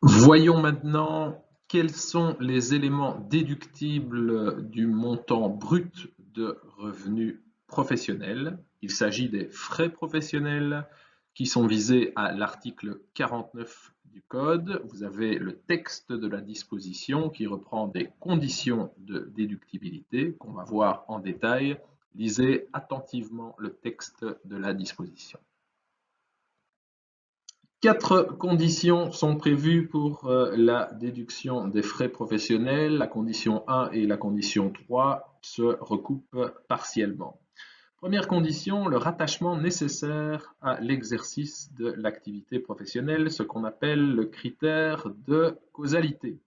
Voyons maintenant quels sont les éléments déductibles du montant brut de revenus professionnels. Il s'agit des frais professionnels qui sont visés à l'article 49 du Code. Vous avez le texte de la disposition qui reprend des conditions de déductibilité qu'on va voir en détail. Lisez attentivement le texte de la disposition. Quatre conditions sont prévues pour la déduction des frais professionnels. La condition 1 et la condition 3 se recoupent partiellement. Première condition, le rattachement nécessaire à l'exercice de l'activité professionnelle, ce qu'on appelle le critère de causalité.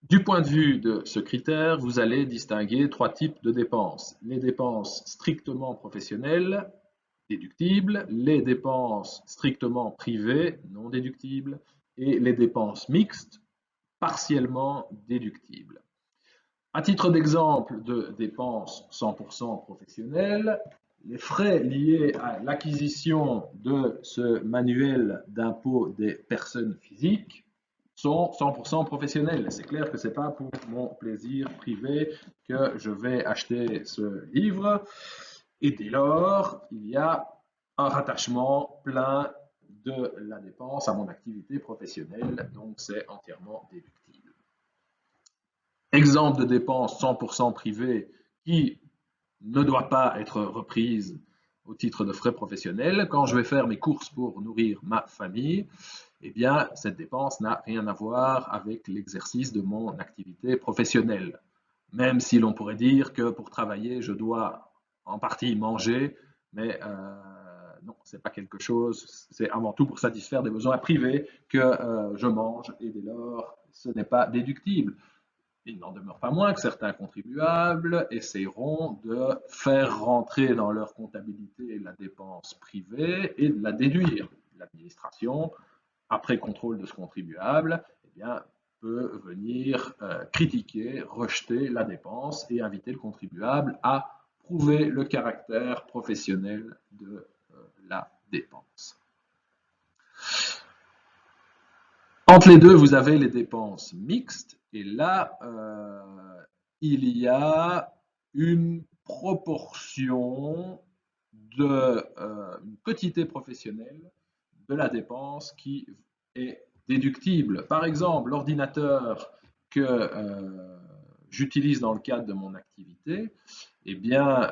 Du point de vue de ce critère, vous allez distinguer trois types de dépenses. Les dépenses strictement professionnelles, déductibles, les dépenses strictement privées, non déductibles, et les dépenses mixtes, partiellement déductibles. À titre d'exemple de dépenses 100% professionnelles, les frais liés à l'acquisition de ce manuel d'impôt des personnes physiques sont 100% professionnels. C'est clair que ce n'est pas pour mon plaisir privé que je vais acheter ce livre. Et dès lors, il y a un rattachement plein de la dépense à mon activité professionnelle, donc c'est entièrement déductible. Exemple de dépense 100% privée qui ne doit pas être reprise au titre de frais professionnels. Quand je vais faire mes courses pour nourrir ma famille, eh bien, cette dépense n'a rien à voir avec l'exercice de mon activité professionnelle. Même si l'on pourrait dire que pour travailler, je dois en partie manger, mais non, c'est pas quelque chose, c'est avant tout pour satisfaire des besoins privés que je mange, et dès lors, ce n'est pas déductible. Il n'en demeure pas moins que certains contribuables essaieront de faire rentrer dans leur comptabilité la dépense privée et de la déduire. L'administration, après contrôle de ce contribuable, eh bien, peut venir critiquer, rejeter la dépense et inviter le contribuable à prouver le caractère professionnel de la dépense. Entre les deux, vous avez les dépenses mixtes, et là, il y a une proportion de une quotité professionnelle de la dépense qui est déductible. Par exemple, l'ordinateur que j'utilise dans le cadre de mon activité, eh bien,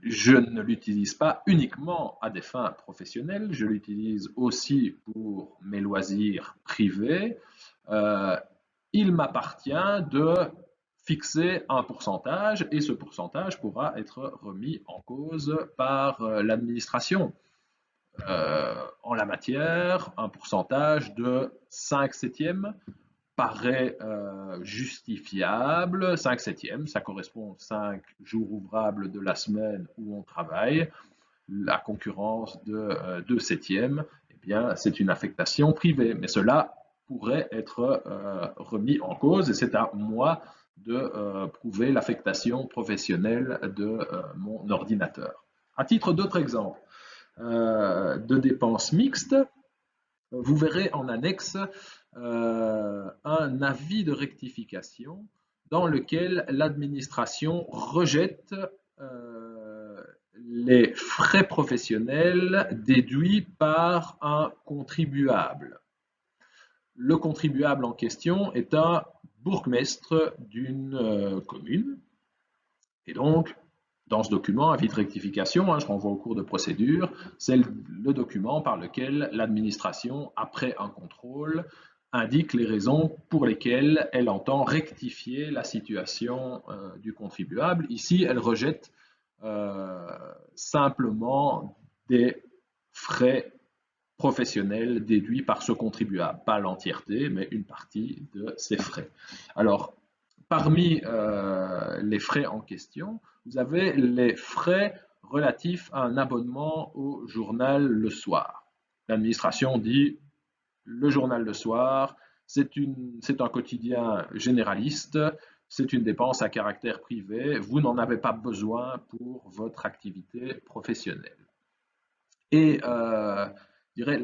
je ne l'utilise pas uniquement à des fins professionnelles, je l'utilise aussi pour mes loisirs privés. Il m'appartient de fixer un pourcentage et ce pourcentage pourra être remis en cause par l'administration. En la matière, un pourcentage de 5/7 paraît justifiable. 5/7, ça correspond aux 5 jours ouvrables de la semaine où on travaille. La concurrence de 2/7, eh bien, c'est une affectation privée. Mais cela pourrait être remis en cause et c'est à moi de prouver l'affectation professionnelle de mon ordinateur. À titre d'autres exemples de dépenses mixtes, vous verrez en annexe un avis de rectification dans lequel l'administration rejette les frais professionnels déduits par un contribuable. Le contribuable en question est un bourgmestre d'une commune. Et donc, dans ce document, avis de rectification, je renvoie au cours de procédure, c'est le document par lequel l'administration, après un contrôle, indique les raisons pour lesquelles elle entend rectifier la situation du contribuable. Ici, elle rejette simplement des frais professionnels déduits par ce contribuable, pas l'entièreté, mais une partie de ses frais. Alors, parmi les frais en question, vous avez les frais relatifs à un abonnement au journal le soir. L'administration dit le journal le soir, c'est un quotidien généraliste, c'est une dépense à caractère privé, vous n'en avez pas besoin pour votre activité professionnelle. Et je dirais,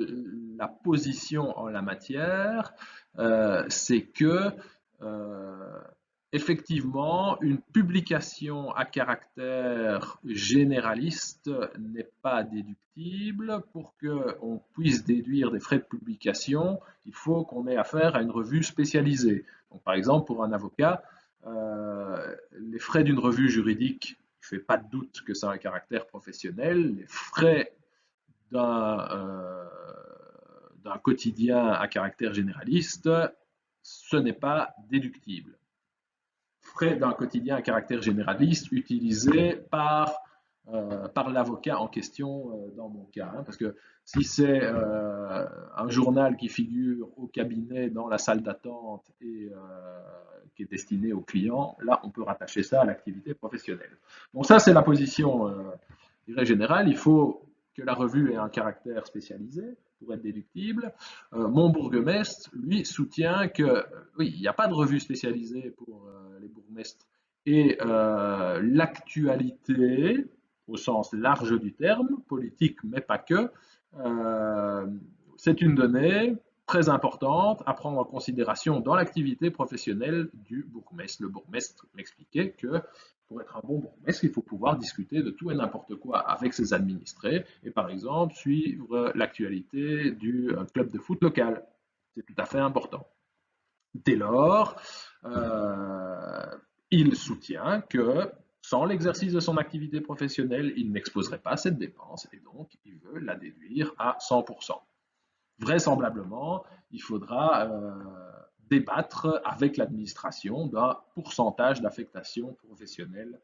la position en la matière, c'est que effectivement, une publication à caractère généraliste n'est pas déductible. Pour qu'on puisse déduire des frais de publication, il faut qu'on ait affaire à une revue spécialisée. Donc, par exemple, pour un avocat, les frais d'une revue juridique, il ne fait pas de doute que ça a un caractère professionnel. Les frais d'un quotidien à caractère généraliste, ce n'est pas déductible. Frais d'un quotidien à caractère généraliste utilisé par l'avocat en question dans mon cas. Hein, parce que si c'est un journal qui figure au cabinet dans la salle d'attente et qui est destiné aux clients, là on peut rattacher ça à l'activité professionnelle. Donc ça c'est la position générale. Il faut que la revue ait un caractère spécialisé pour être déductible. Mon bourgmestre, lui, soutient que oui, il n'y a pas de revue spécialisée pour les bourgmestres et l'actualité, au sens large du terme, politique mais pas que, c'est une donnée très importante à prendre en considération dans l'activité professionnelle du bourgmestre. Le bourgmestre m'expliquait que pour être un bon bourgmestre, il faut pouvoir discuter de tout et n'importe quoi avec ses administrés et par exemple suivre l'actualité du club de foot local. C'est tout à fait important. Dès lors, il soutient que sans l'exercice de son activité professionnelle, il n'exposerait pas cette dépense et donc il veut la déduire à 100%. Vraisemblablement, il faudra débattre avec l'administration d'un pourcentage d'affectation professionnelle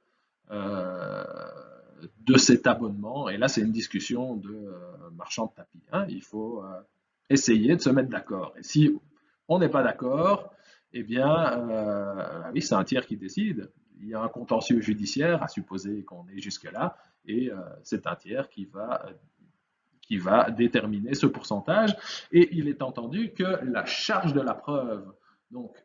de cet abonnement. Et là, c'est une discussion de marchand de tapis. Hein. Il faut essayer de se mettre d'accord. Et si on n'est pas d'accord, eh bien, oui, c'est un tiers qui décide. Il y a un contentieux judiciaire, à supposer qu'on est jusque-là, et c'est un tiers qui va déterminer ce pourcentage. Et il est entendu que la charge de la preuve, donc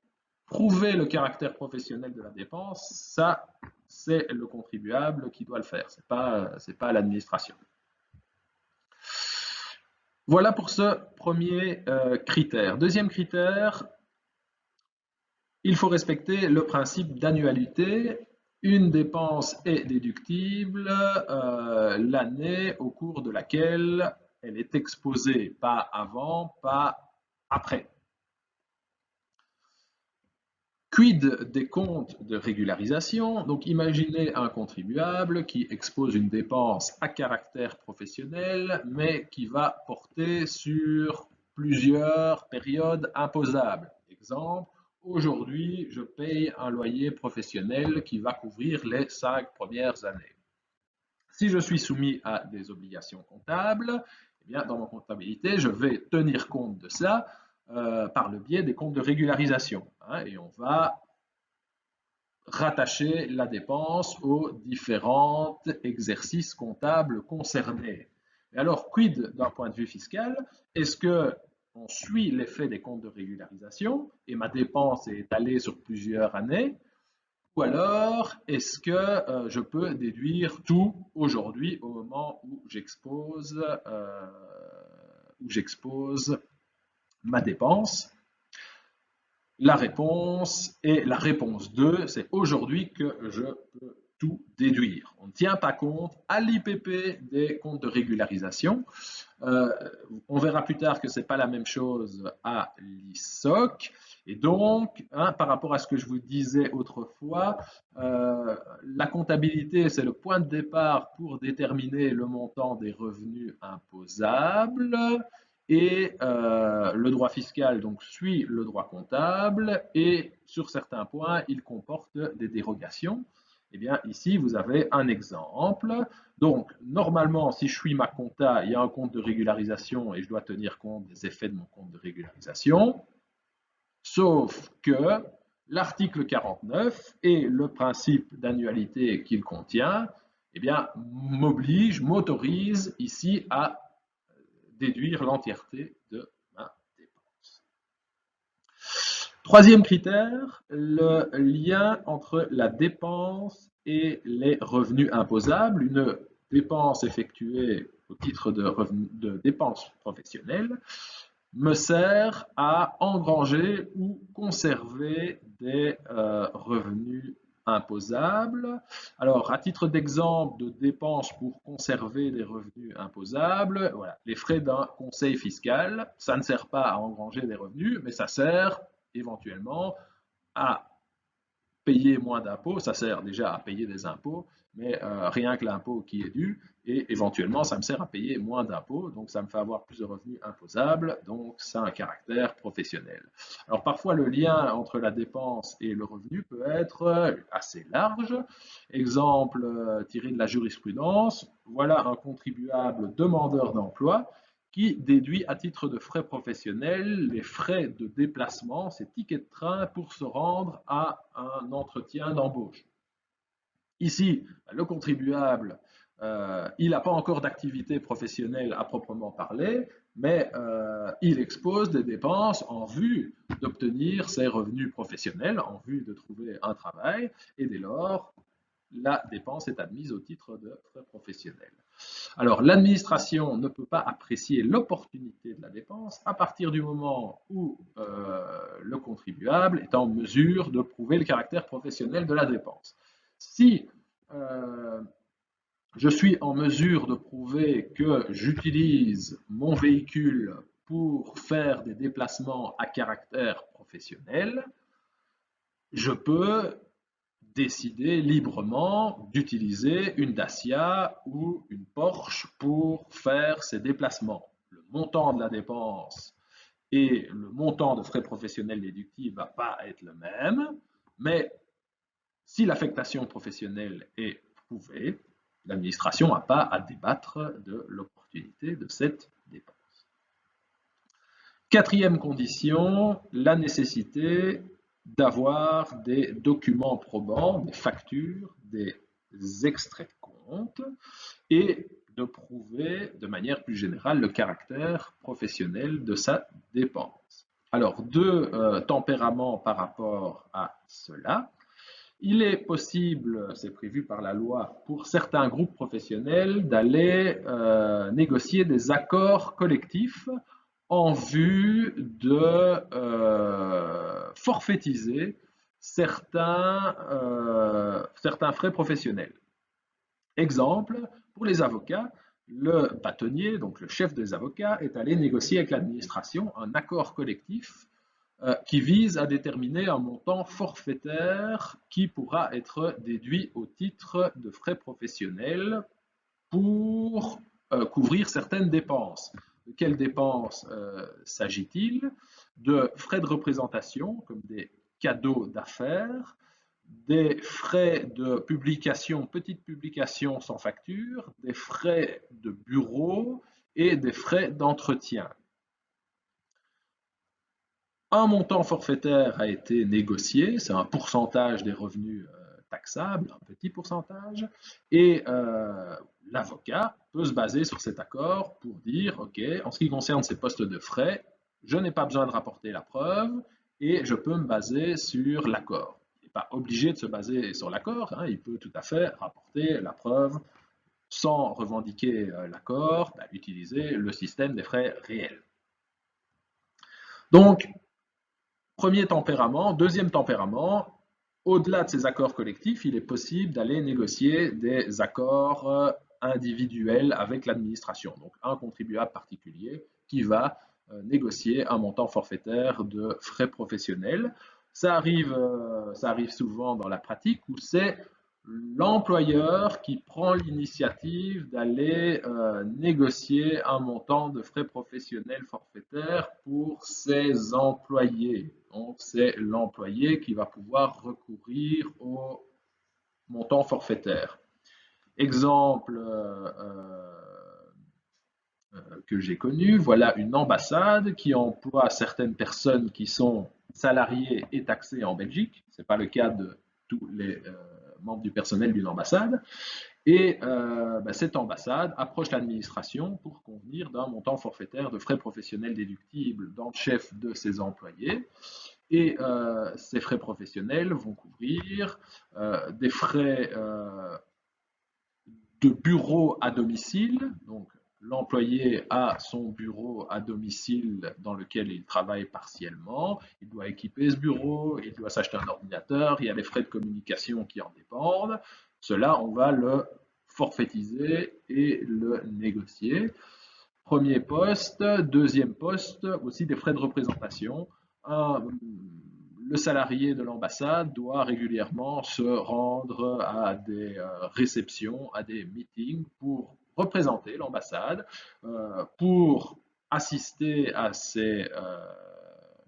prouver le caractère professionnel de la dépense, ça, c'est le contribuable qui doit le faire, c'est pas l'administration. Voilà pour ce premier critère. Deuxième critère, il faut respecter le principe d'annualité. Une dépense est déductible l'année au cours de laquelle elle est exposée, pas avant, pas après. Quid des comptes de régularisation? Donc imaginez un contribuable qui expose une dépense à caractère professionnel, mais qui va porter sur plusieurs périodes imposables. Exemple, aujourd'hui, je paye un loyer professionnel qui va couvrir les 5 premières années. Si je suis soumis à des obligations comptables, eh bien, dans mon comptabilité, je vais tenir compte de ça par le biais des comptes de régularisation. Hein, et on va rattacher la dépense aux différents exercices comptables concernés. Et alors, quid d'un point de vue fiscal? Est-ce qu'on suit l'effet des comptes de régularisation et ma dépense est étalée sur plusieurs années? Ou alors, est-ce que je peux déduire tout aujourd'hui au moment où j'expose ma dépense? La réponse est la réponse 2, c'est aujourd'hui que je peux tout déduire. On ne tient pas compte à l'IPP des comptes de régularisation. On verra plus tard que ce n'est pas la même chose à l'ISOC. Et donc, hein, par rapport à ce que je vous disais autrefois, la comptabilité, c'est le point de départ pour déterminer le montant des revenus imposables. Et le droit fiscal donc, suit le droit comptable et sur certains points, il comporte des dérogations. Eh bien, ici, vous avez un exemple. Donc, normalement, si je suis ma compta, il y a un compte de régularisation et je dois tenir compte des effets de mon compte de régularisation. Sauf que l'article 49 et le principe d'annualité qu'il contient, eh bien, m'autorise ici à déduire l'entièreté de ma dépense. Troisième critère, le lien entre la dépense et les revenus imposables. Une dépense effectuée au titre de dépenses professionnelles me sert à engranger ou conserver des revenus imposables. Alors, à titre d'exemple de dépenses pour conserver des revenus imposables, voilà, les frais d'un conseil fiscal, ça ne sert pas à engranger des revenus, mais ça sert éventuellement à payer moins d'impôts, ça sert déjà à payer des impôts, mais rien que l'impôt qui est dû, et éventuellement ça me sert à payer moins d'impôts, donc ça me fait avoir plus de revenus imposables, donc ça a un caractère professionnel. Alors parfois le lien entre la dépense et le revenu peut être assez large. Exemple tiré de la jurisprudence, voilà un contribuable demandeur d'emploi qui déduit à titre de frais professionnels les frais de déplacement, ses tickets de train pour se rendre à un entretien d'embauche. Ici, le contribuable, il n'a pas encore d'activité professionnelle à proprement parler, mais il expose des dépenses en vue d'obtenir ses revenus professionnels, en vue de trouver un travail, et dès lors, la dépense est admise au titre de frais professionnels. Alors, l'administration ne peut pas apprécier l'opportunité de la dépense à partir du moment où le contribuable est en mesure de prouver le caractère professionnel de la dépense. Si je suis en mesure de prouver que j'utilise mon véhicule pour faire des déplacements à caractère professionnel, je peux décider librement d'utiliser une Dacia ou une Porsche pour faire ces déplacements. Le montant de la dépense et le montant de frais professionnels déductibles ne va pas être le même, mais si l'affectation professionnelle est prouvée, l'administration n'a pas à débattre de l'opportunité de cette dépense. Quatrième condition, la nécessité d'avoir des documents probants, des factures, des extraits de compte et de prouver de manière plus générale le caractère professionnel de sa dépense. Alors, deux tempéraments par rapport à cela. Il est possible, c'est prévu par la loi, pour certains groupes professionnels d'aller négocier des accords collectifs en vue de forfaitiser certains frais professionnels. Exemple, pour les avocats, le bâtonnier, donc le chef des avocats, est allé négocier avec l'administration un accord collectif qui vise à déterminer un montant forfaitaire qui pourra être déduit au titre de frais professionnels pour couvrir certaines dépenses. De quelles dépenses s'agit-il? De frais de représentation, comme des cadeaux d'affaires, des frais de publication, petites publications sans facture, des frais de bureau et des frais d'entretien. Un montant forfaitaire a été négocié, c'est un pourcentage des revenus taxables, un petit pourcentage, et l'avocat peut se baser sur cet accord pour dire, OK, en ce qui concerne ces postes de frais, je n'ai pas besoin de rapporter la preuve et je peux me baser sur l'accord. Il n'est pas obligé de se baser sur l'accord, hein, il peut tout à fait rapporter la preuve sans revendiquer l'accord, utiliser le système des frais réels. Donc, premier tempérament. Deuxième tempérament, au-delà de ces accords collectifs, il est possible d'aller négocier des accords individuels avec l'administration. Donc un contribuable particulier qui va négocier un montant forfaitaire de frais professionnels. Ça arrive souvent dans la pratique où c'est l'employeur qui prend l'initiative d'aller négocier un montant de frais professionnels forfaitaires pour ses employés. Donc, c'est l'employé qui va pouvoir recourir au montant forfaitaire. Exemple que j'ai connu, voilà une ambassade qui emploie certaines personnes qui sont salariées et taxées en Belgique. Ce n'est pas le cas de tous les membres du personnel d'une ambassade. Et cette ambassade approche l'administration pour convenir d'un montant forfaitaire de frais professionnels déductibles dans le chef de ses employés. Et ces frais professionnels vont couvrir des frais de bureau à domicile, donc l'employé a son bureau à domicile dans lequel il travaille partiellement, il doit équiper ce bureau, il doit s'acheter un ordinateur, il y a les frais de communication qui en dépendent. Cela, on va le forfaitiser et le négocier. Premier poste, deuxième poste, aussi des frais de représentation. Le salarié de l'ambassade doit régulièrement se rendre à des réceptions, à des meetings pour représenter l'ambassade, pour assister à ces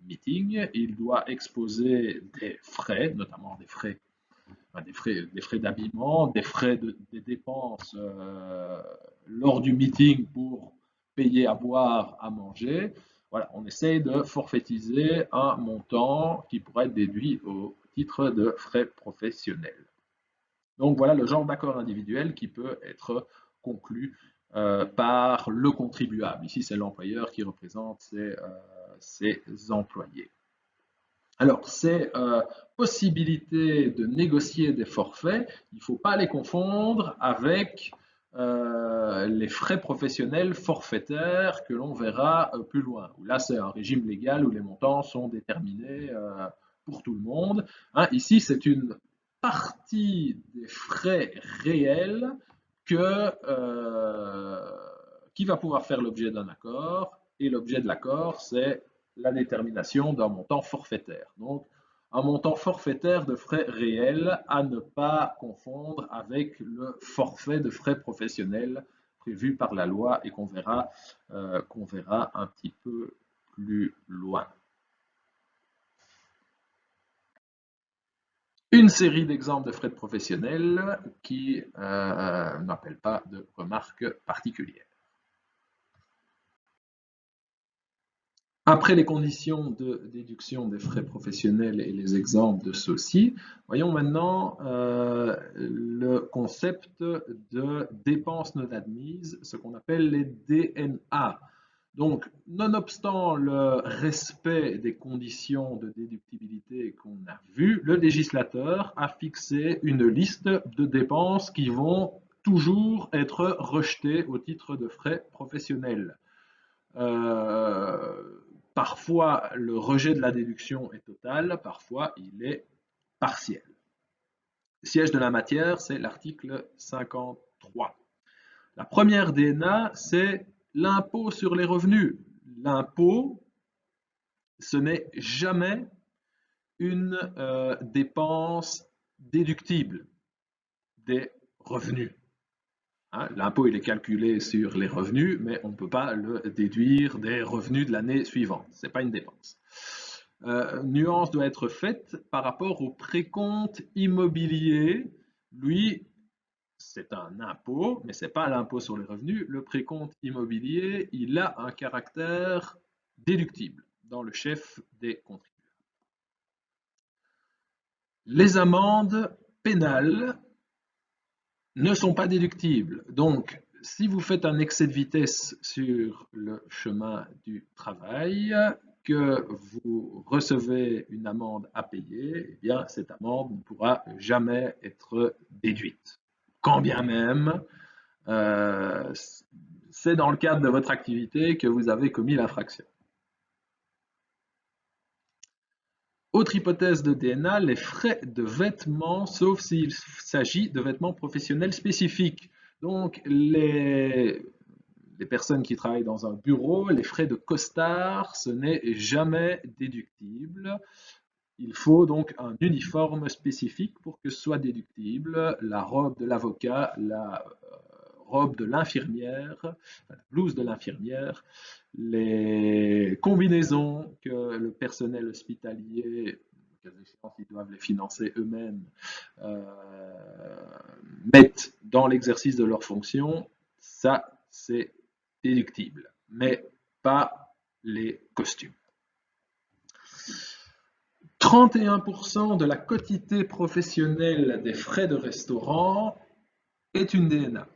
meetings. Il doit exposer des frais, notamment des frais d'habillement, des dépenses lors du meeting pour payer à boire, à manger. Voilà, on essaye de forfaitiser un montant qui pourrait être déduit au titre de frais professionnels. Donc voilà le genre d'accord individuel qui peut être conclu par le contribuable. Ici, c'est l'employeur qui représente ses employés. Alors, ces possibilités de négocier des forfaits, il ne faut pas les confondre avec les frais professionnels forfaitaires que l'on verra plus loin. Là, c'est un régime légal où les montants sont déterminés pour tout le monde. Hein, ici, c'est une partie des frais réels qui va pouvoir faire l'objet d'un accord. Et l'objet de l'accord, c'est la détermination d'un montant forfaitaire. Donc, un montant forfaitaire de frais réels à ne pas confondre avec le forfait de frais professionnels prévu par la loi et qu'on verra un petit peu plus loin. Une série d'exemples de frais de professionnels qui n'appellent pas de remarques particulières. Après les conditions de déduction des frais professionnels et les exemples de ceux-ci, voyons maintenant le concept de dépenses non admises, ce qu'on appelle les DNA. Donc, nonobstant le respect des conditions de déductibilité qu'on a vues, le législateur a fixé une liste de dépenses qui vont toujours être rejetées au titre de frais professionnels. Parfois, le rejet de la déduction est total, parfois il est partiel. Le siège de la matière, c'est l'article 53. La première DNA, c'est l'impôt sur les revenus. L'impôt, ce n'est jamais une dépense déductible des revenus. Hein, l'impôt, il est calculé sur les revenus, mais on ne peut pas le déduire des revenus de l'année suivante. Ce n'est pas une dépense. Nuance doit être faite par rapport au précompte immobilier. Lui, c'est un impôt, mais ce n'est pas l'impôt sur les revenus. Le précompte immobilier, il a un caractère déductible dans le chef des contribuables. Les amendes pénales ne sont pas déductibles. Donc, si vous faites un excès de vitesse sur le chemin du travail, que vous recevez une amende à payer, eh bien, cette amende ne pourra jamais être déduite. Quand bien même, c'est dans le cadre de votre activité que vous avez commis l'infraction. Autre hypothèse de DNA, les frais de vêtements, sauf s'il s'agit de vêtements professionnels spécifiques. Donc, les personnes qui travaillent dans un bureau, les frais de costard, ce n'est jamais déductible. Il faut donc un uniforme spécifique pour que ce soit déductible. La robe de l'avocat, la robe de l'infirmière, la blouse de l'infirmière, les combinaisons que le personnel hospitalier, ils doivent les financer eux-mêmes, mettent dans l'exercice de leurs fonctions, ça c'est déductible, mais pas les costumes. 31% de la quotité professionnelle des frais de restaurant est une DNA.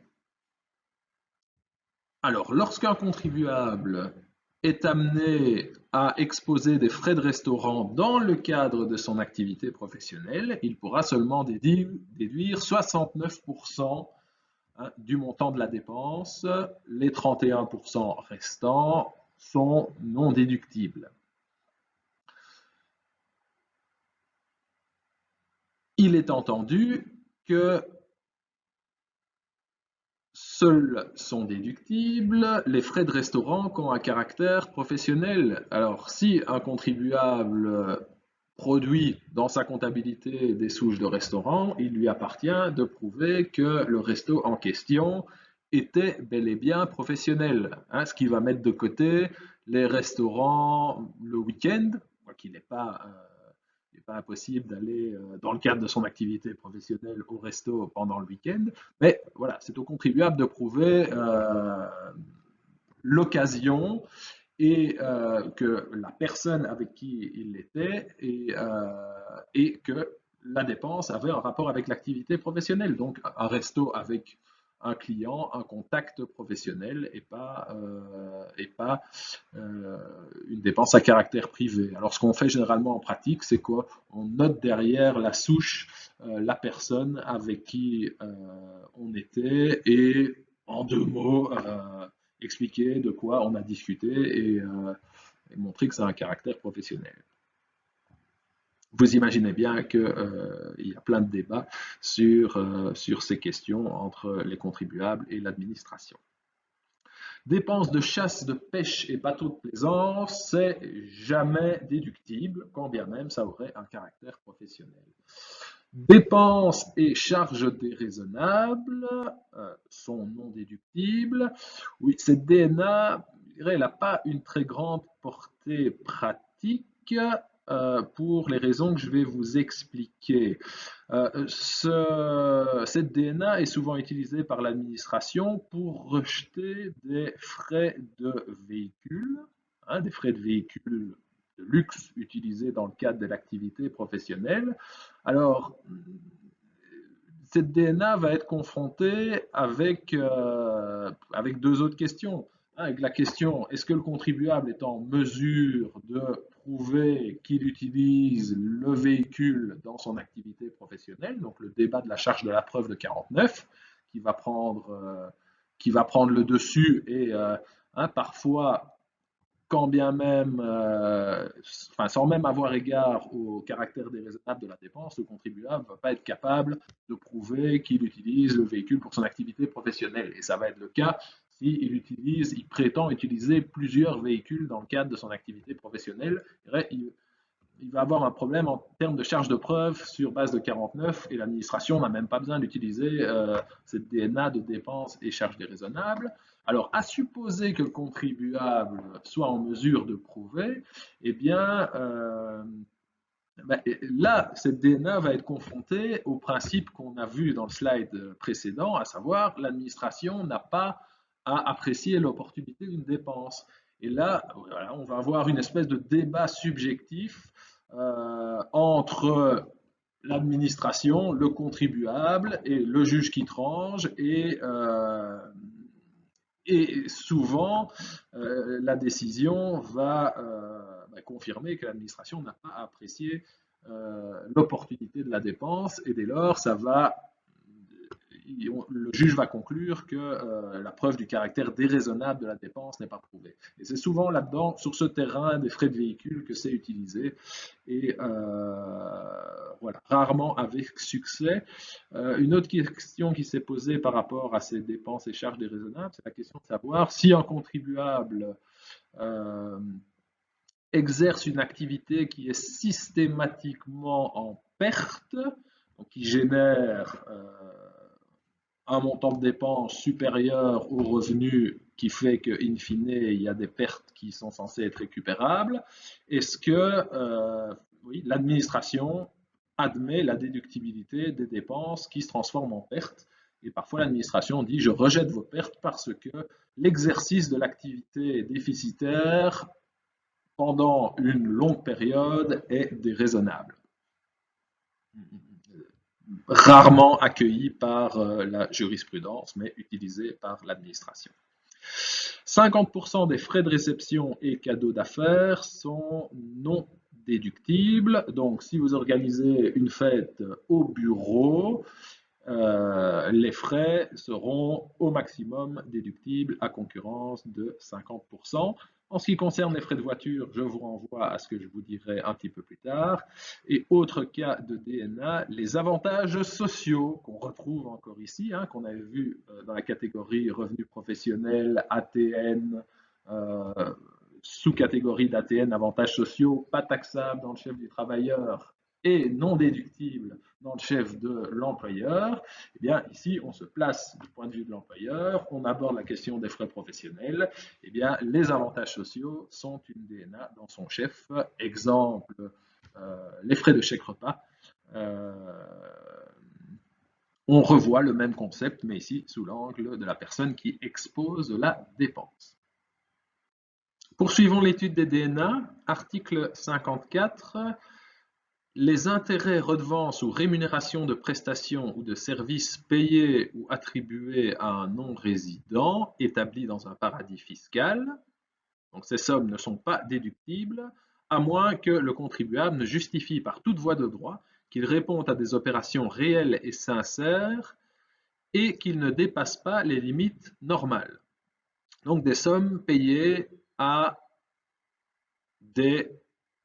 Alors, lorsqu'un contribuable est amené à exposer des frais de restaurant dans le cadre de son activité professionnelle, il pourra seulement déduire 69% hein, du montant de la dépense. Les 31% restants sont non déductibles. Il est entendu que seuls sont déductibles les frais de restaurant qui ont un caractère professionnel. Alors, si un contribuable produit dans sa comptabilité des souches de restaurant, il lui appartient de prouver que le resto en question était bel et bien professionnel, hein, ce qui va mettre de côté les restaurants le week-end, qui n'est pas impossible d'aller, dans le cadre de son activité professionnelle, au resto pendant le week-end. Mais voilà, c'est au contribuable de prouver l'occasion et que la personne avec qui il était et que la dépense avait un rapport avec l'activité professionnelle. Donc un resto avec un client, un contact professionnel et pas une dépense à caractère privé. Alors ce qu'on fait généralement en pratique, c'est qu'on note derrière la souche la personne avec qui on était et en deux mots expliquer de quoi on a discuté et montrer que ça a un caractère professionnel. Vous imaginez bien qu'il y a plein de débats sur ces questions entre les contribuables et l'administration. Dépenses de chasse, de pêche et bateaux de plaisance, c'est jamais déductible, quand bien même ça aurait un caractère professionnel. Dépenses et charges déraisonnables sont non déductibles. Oui, cette DNA, elle n'a pas une très grande portée pratique pour les raisons que je vais vous expliquer. Cette DNA est souvent utilisée par l'administration pour rejeter des frais de véhicule, hein, des frais de véhicule de luxe utilisés dans le cadre de l'activité professionnelle. Alors, cette DNA va être confrontée avec deux autres questions. Avec la question, est-ce que le contribuable est en mesure de prouver qu'il utilise le véhicule dans son activité professionnelle, donc le débat de la charge de la preuve de 49, qui va prendre le dessus et parfois quand bien même, sans même avoir égard au caractère déraisonnable de la dépense, le contribuable ne va pas être capable de prouver qu'il utilise le véhicule pour son activité professionnelle. Et ça va être le cas il prétend utiliser plusieurs véhicules dans le cadre de son activité professionnelle. Il va avoir un problème en termes de charge de preuve sur base de 49 et l'administration n'a même pas besoin d'utiliser cette DNA de dépenses et charges déraisonnables. Alors, à supposer que le contribuable soit en mesure de prouver, eh bien, là, cette DNA va être confrontée au principe qu'on a vu dans le slide précédent, à savoir l'administration n'a pas à apprécier l'opportunité d'une dépense. Et là, voilà, on va avoir une espèce de débat subjectif entre l'administration, le contribuable et le juge qui tranche et souvent, la décision va confirmer que l'administration n'a pas apprécié l'opportunité de la dépense et dès lors, le juge va conclure que la preuve du caractère déraisonnable de la dépense n'est pas prouvée. Et c'est souvent là-dedans, sur ce terrain des frais de véhicule, que c'est utilisé et voilà, rarement avec succès. Une autre question qui s'est posée par rapport à ces dépenses et charges déraisonnables, c'est la question de savoir si un contribuable exerce une activité qui est systématiquement en perte, donc qui génère un montant de dépenses supérieur au revenu qui fait qu'in fine, il y a des pertes qui sont censées être récupérables. Est-ce que oui, l'administration admet la déductibilité des dépenses qui se transforment en pertes? Et parfois, l'administration dit « je rejette vos pertes parce que l'exercice de l'activité déficitaire pendant une longue période est déraisonnable ». Rarement accueilli par la jurisprudence, mais utilisé par l'administration. 50% des frais de réception et cadeaux d'affaires sont non déductibles. Donc, si vous organisez une fête au bureau, les frais seront au maximum déductibles à concurrence de 50%. En ce qui concerne les frais de voiture, je vous renvoie à ce que je vous dirai un petit peu plus tard. Et autre cas de DNA, les avantages sociaux qu'on retrouve encore ici, hein, qu'on avait vu dans la catégorie revenus professionnels, ATN, sous-catégorie d'ATN, avantages sociaux, pas taxables dans le chef du travailleur et non déductibles dans le chef de l'employeur. Eh bien, ici, on se place du point de vue de l'employeur, on aborde la question des frais professionnels. Eh bien, les avantages sociaux sont une DNA dans son chef. Exemple, les frais de chèque repas. On revoit le même concept, mais ici sous l'angle de la personne qui expose la dépense. Poursuivons l'étude des DNA. Article 54. Les intérêts, redevances ou rémunérations de prestations ou de services payés ou attribués à un non-résident établi dans un paradis fiscal. Donc ces sommes ne sont pas déductibles, à moins que le contribuable ne justifie par toute voie de droit qu'il répond à des opérations réelles et sincères et qu'il ne dépasse pas les limites normales. Donc des sommes payées à des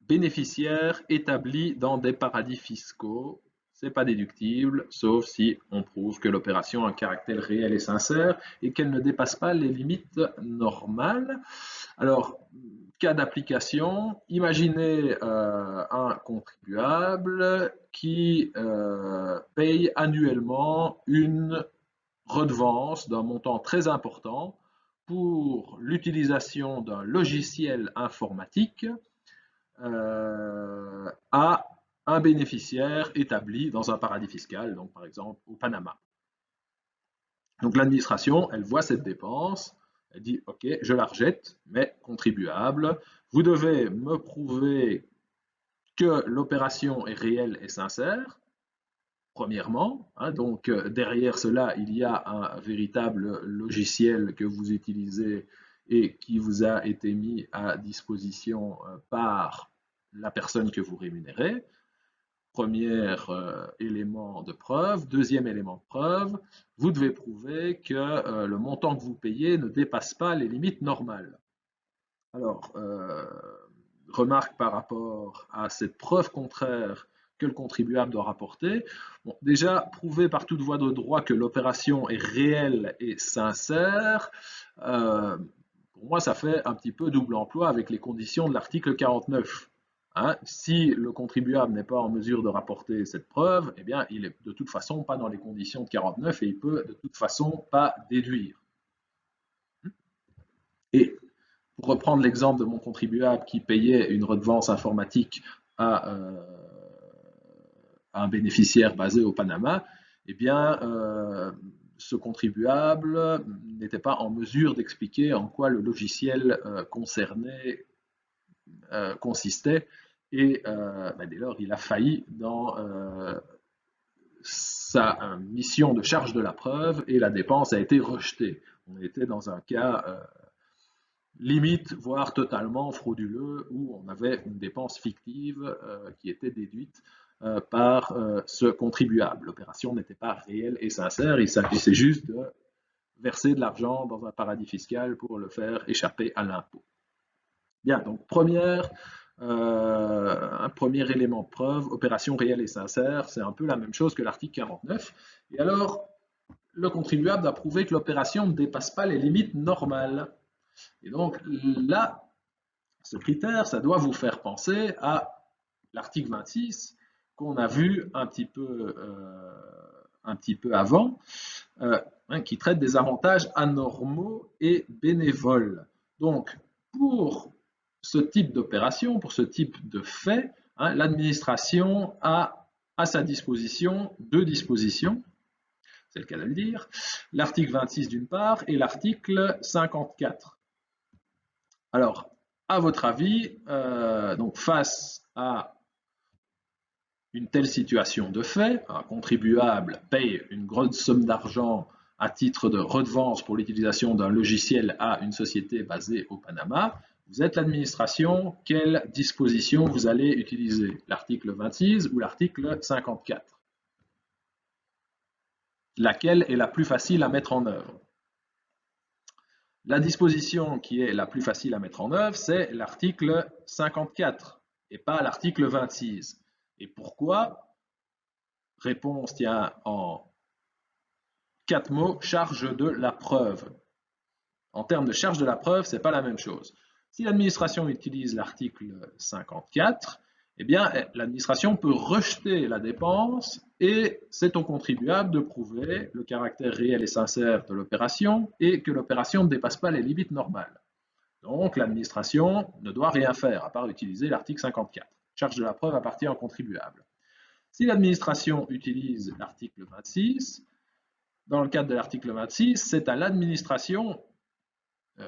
bénéficiaires établis dans des paradis fiscaux. Ce n'est pas déductible, sauf si on prouve que l'opération a un caractère réel et sincère et qu'elle ne dépasse pas les limites normales. Alors, cas d'application, imaginez un contribuable qui paye annuellement une redevance d'un montant très important pour l'utilisation d'un logiciel informatique à un bénéficiaire établi dans un paradis fiscal, donc par exemple au Panama. Donc l'administration, elle voit cette dépense, elle dit « Ok, je la rejette, mais contribuable, vous devez me prouver que l'opération est réelle et sincère, premièrement. Hein, donc derrière cela, il y a un véritable logiciel que vous utilisez et qui vous a été mis à disposition par la personne que vous rémunérez. Premier élément de preuve. Deuxième élément de preuve, vous devez prouver que le montant que vous payez ne dépasse pas les limites normales. Alors, remarque par rapport à cette preuve contraire que le contribuable doit rapporter. Bon, déjà, prouver par toute voie de droit que l'opération est réelle et sincère, pour moi, ça fait un petit peu double emploi avec les conditions de l'article 49. Hein, si le contribuable n'est pas en mesure de rapporter cette preuve, eh bien, il n'est de toute façon pas dans les conditions de 49 et il peut de toute façon pas déduire. Et pour reprendre l'exemple de mon contribuable qui payait une redevance informatique à un bénéficiaire basé au Panama, eh bien, ce contribuable n'était pas en mesure d'expliquer en quoi le logiciel concerné consistait et dès lors il a failli dans sa mission de charge de la preuve et la dépense a été rejetée. On était dans un cas limite, voire totalement frauduleux, où on avait une dépense fictive qui était déduite par ce contribuable. L'opération n'était pas réelle et sincère, il s'agissait juste de verser de l'argent dans un paradis fiscal pour le faire échapper à l'impôt. Bien, donc un premier élément de preuve, opération réelle et sincère, c'est un peu la même chose que l'article 49. Et alors, le contribuable doit prouver que l'opération ne dépasse pas les limites normales. Et donc là, ce critère, ça doit vous faire penser à l'article 26 qu'on a vu un petit peu avant, qui traite des avantages anormaux et bénévoles. Donc, pour ce type d'opération, pour ce type de fait, l'administration a à sa disposition deux dispositions, c'est le cas de le dire, l'article 26 d'une part et l'article 54. Alors, à votre avis, donc face à une telle situation de fait, un contribuable paye une grosse somme d'argent à titre de redevance pour l'utilisation d'un logiciel à une société basée au Panama, vous êtes l'administration, quelle disposition vous allez utiliser? L'article 26 ou l'article 54? laquelle est la plus facile à mettre en œuvre. La disposition qui est la plus facile à mettre en œuvre, c'est l'article 54 et pas l'article 26. Et pourquoi? Réponse tient en 4 mots, charge de la preuve. En termes de charge de la preuve, ce n'est pas la même chose. Si l'administration utilise l'article 54, eh bien, l'administration peut rejeter la dépense et c'est au contribuable de prouver le caractère réel et sincère de l'opération et que l'opération ne dépasse pas les limites normales. Donc, l'administration ne doit rien faire à part utiliser l'article 54. Charge de la preuve appartient au contribuable. Si l'administration utilise l'article 26, dans le cadre de l'article 26, c'est à l'administration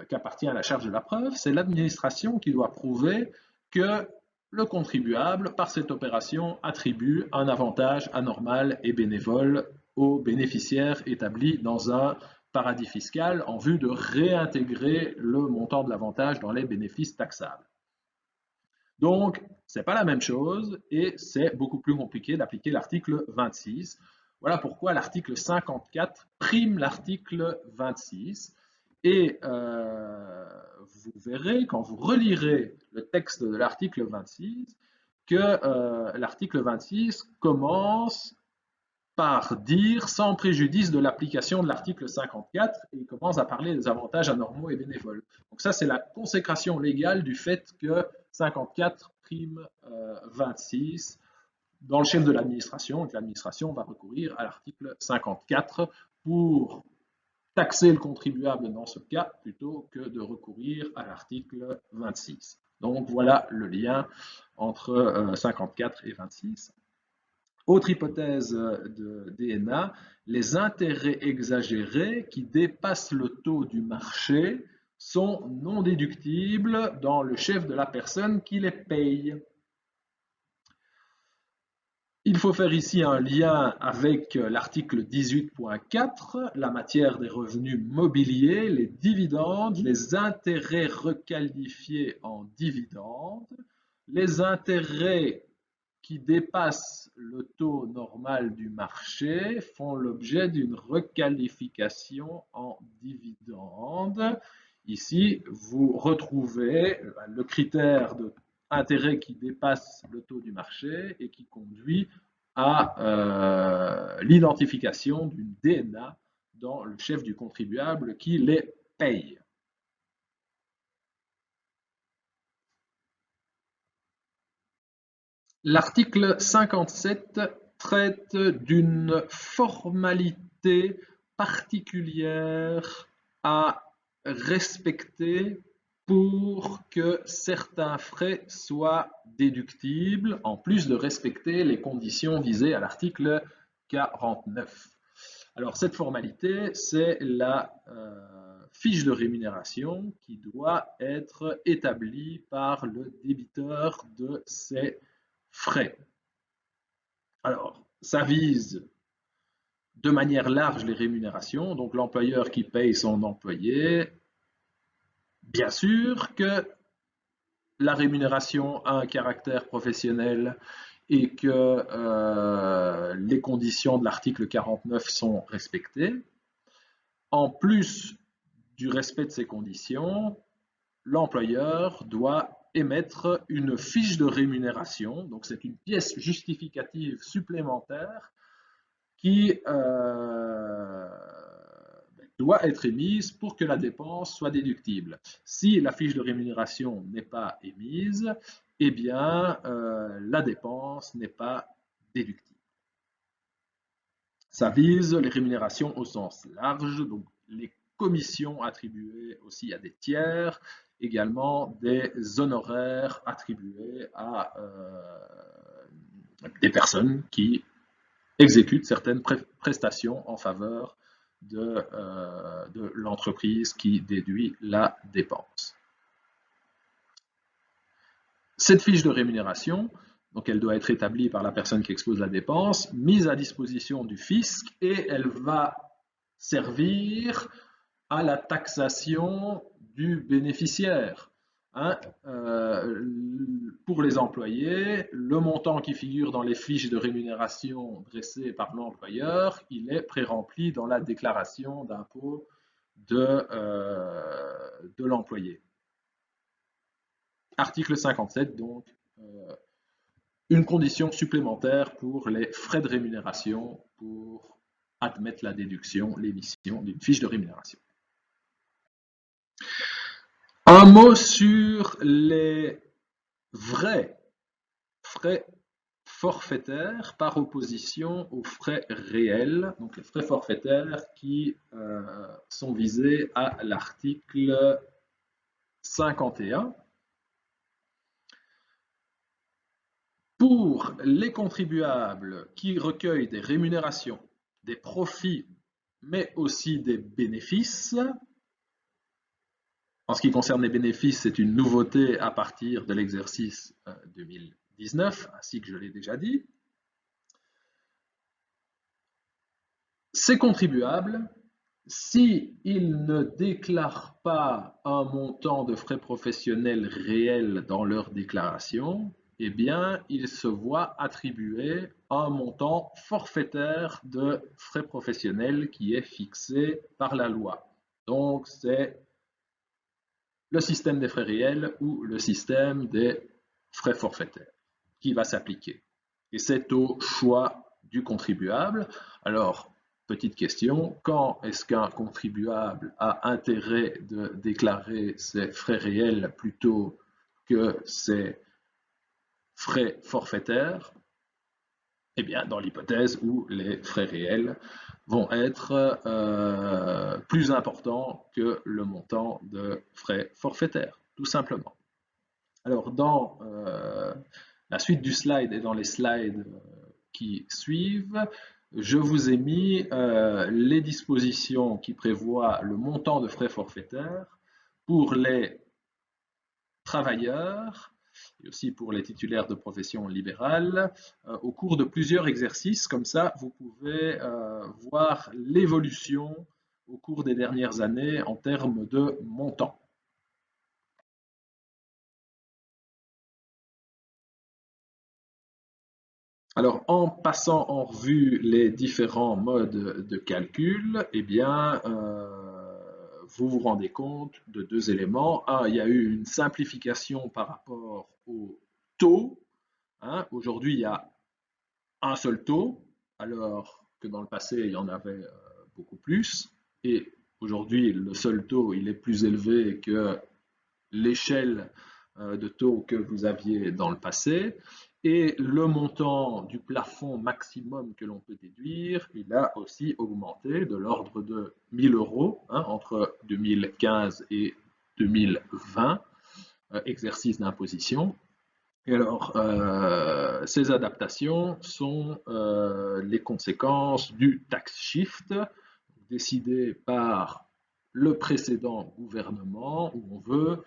qu'appartient à la charge de la preuve, c'est l'administration qui doit prouver que le contribuable, par cette opération, attribue un avantage anormal et bénévole aux bénéficiaires établis dans un paradis fiscal en vue de réintégrer le montant de l'avantage dans les bénéfices taxables. Donc, ce n'est pas la même chose et c'est beaucoup plus compliqué d'appliquer l'article 26. Voilà pourquoi l'article 54 prime l'article 26. Et vous verrez, quand vous relirez le texte de l'article 26, que l'article 26 commence par dire « sans préjudice de l'application de l'article 54 » et il commence à parler des avantages anormaux et bénévoles. Donc ça, c'est la consécration légale du fait que 54 prime 26 dans le chef de l'administration, et que l'administration va recourir à l'article 54 pour taxer le contribuable dans ce cas plutôt que de recourir à l'article 26. Donc voilà le lien entre 54 et 26. Autre hypothèse de DNA, les intérêts exagérés qui dépassent le taux du marché sont non déductibles dans le chef de la personne qui les paye. Il faut faire ici un lien avec l'article 18.4, la matière des revenus mobiliers, les dividendes, les intérêts requalifiés en dividendes, les intérêts qui dépassent le taux normal du marché font l'objet d'une requalification en dividende. Ici, vous retrouvez le critère de intérêt qui dépasse le taux du marché et qui conduit à l'identification d'une DNA dans le chef du contribuable qui les paye. L'article 57 traite d'une formalité particulière à respecter pour que certains frais soient déductibles, en plus de respecter les conditions visées à l'article 49. Alors cette formalité, c'est la fiche de rémunération qui doit être établie par le débiteur de ces frais. Alors, ça vise de manière large les rémunérations, donc l'employeur qui paye son employé. Bien sûr que la rémunération a un caractère professionnel et que les conditions de l'article 49 sont respectées. En plus du respect de ces conditions, l'employeur doit émettre une fiche de rémunération, donc c'est une pièce justificative supplémentaire qui doit être émise pour que la dépense soit déductible. Si la fiche de rémunération n'est pas émise, eh bien la dépense n'est pas déductible. Ça vise les rémunérations au sens large, donc les commissions attribuées aussi à des tiers, également des honoraires attribués à des personnes qui exécutent certaines prestations en faveur de l'entreprise qui déduit la dépense. Cette fiche de rémunération, donc elle doit être établie par la personne qui expose la dépense, mise à disposition du fisc et elle va servir à la taxation du bénéficiaire. Hein, pour les employés, le montant qui figure dans les fiches de rémunération dressées par l'employeur, il est pré-rempli dans la déclaration d'impôt de l'employé. Article 57, donc, une condition supplémentaire pour les frais de rémunération pour admettre la déduction, l'émission d'une fiche de rémunération. Un mot sur les vrais frais forfaitaires par opposition aux frais réels, donc les frais forfaitaires qui sont visés à l'article 51. Pour les contribuables qui recueillent des rémunérations, des profits, mais aussi des bénéfices, en ce qui concerne les bénéfices, c'est une nouveauté à partir de l'exercice 2019, ainsi que je l'ai déjà dit. Ces contribuables, s'ils ne déclarent pas un montant de frais professionnels réel dans leur déclaration, eh bien, ils se voient attribuer un montant forfaitaire de frais professionnels qui est fixé par la loi. Donc, c'est le système des frais réels ou le système des frais forfaitaires qui va s'appliquer. Et c'est au choix du contribuable. Alors, petite question, quand est-ce qu'un contribuable a intérêt de déclarer ses frais réels plutôt que ses frais forfaitaires? Eh bien, dans l'hypothèse où les frais réels vont être plus importants que le montant de frais forfaitaires, tout simplement. Alors, dans la suite du slide et dans les slides qui suivent, je vous ai mis les dispositions qui prévoient le montant de frais forfaitaires pour les travailleurs et aussi pour les titulaires de profession libérale au cours de plusieurs exercices. Comme ça, vous pouvez voir l'évolution au cours des dernières années en termes de montant. Alors, en passant en revue les différents modes de calcul, eh bien, vous vous rendez compte de deux éléments. Un, il y a eu une simplification par rapport au taux. Hein. Aujourd'hui, il y a un seul taux, alors que dans le passé, il y en avait beaucoup plus. Et aujourd'hui, le seul taux, il est plus élevé que l'échelle de taux que vous aviez dans le passé. Et le montant du plafond maximum que l'on peut déduire, il a aussi augmenté de l'ordre de 1000 euros hein, entre 2015 et 2020, exercice d'imposition. Et alors, ces adaptations sont les conséquences du tax shift décidé par le précédent gouvernement où on veut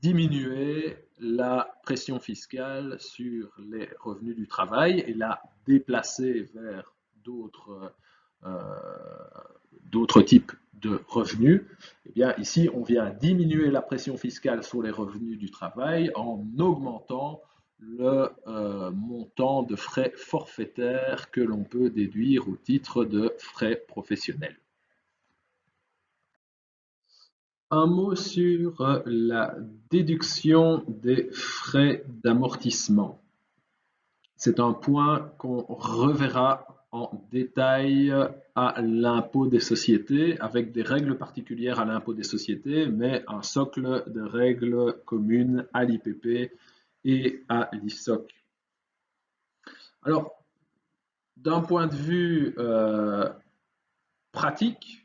diminuer la pression fiscale sur les revenus du travail et la déplacer vers d'autres types de revenus. Eh bien, ici, on vient diminuer la pression fiscale sur les revenus du travail en augmentant le montant de frais forfaitaires que l'on peut déduire au titre de frais professionnels. Un mot sur la déduction des frais d'amortissement. C'est un point qu'on reverra en détail à l'impôt des sociétés, avec des règles particulières à l'impôt des sociétés, mais un socle de règles communes à l'IPP et à l'ISOC. Alors, d'un point de vue pratique,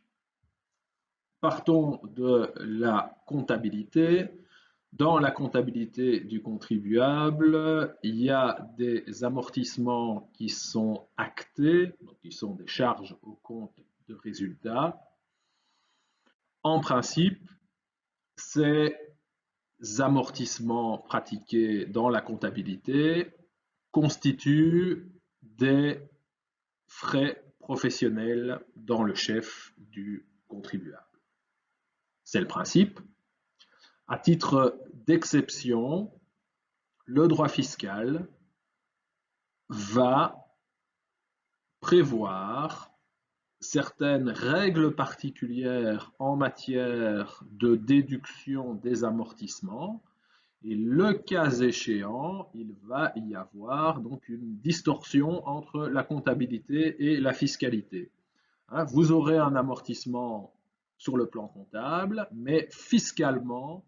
partons de la comptabilité. Dans la comptabilité du contribuable, il y a des amortissements qui sont actés, donc qui sont des charges au compte de résultat. En principe, ces amortissements pratiqués dans la comptabilité constituent des frais professionnels dans le chef du contribuable. C'est le principe. À titre d'exception, le droit fiscal va prévoir certaines règles particulières en matière de déduction des amortissements. Et le cas échéant, il va y avoir donc une distorsion entre la comptabilité et la fiscalité. Vous aurez un amortissement sur le plan comptable, mais fiscalement,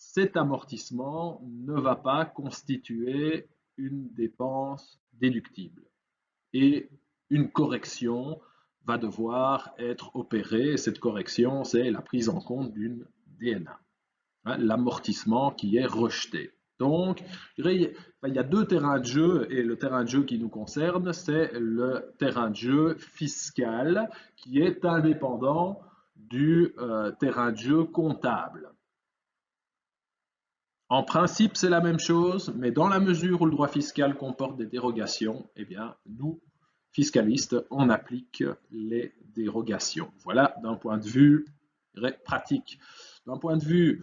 cet amortissement ne va pas constituer une dépense déductible. Et une correction va devoir être opérée. Et cette correction, c'est la prise en compte d'une DNA, l'amortissement qui est rejeté. Donc, il y a deux terrains de jeu, et le terrain de jeu qui nous concerne, c'est le terrain de jeu fiscal qui est indépendant du terrain de jeu comptable. En principe, c'est la même chose, mais dans la mesure où le droit fiscal comporte des dérogations, eh bien, nous, fiscalistes, on applique les dérogations. Voilà d'un point de vue pratique. D'un point de vue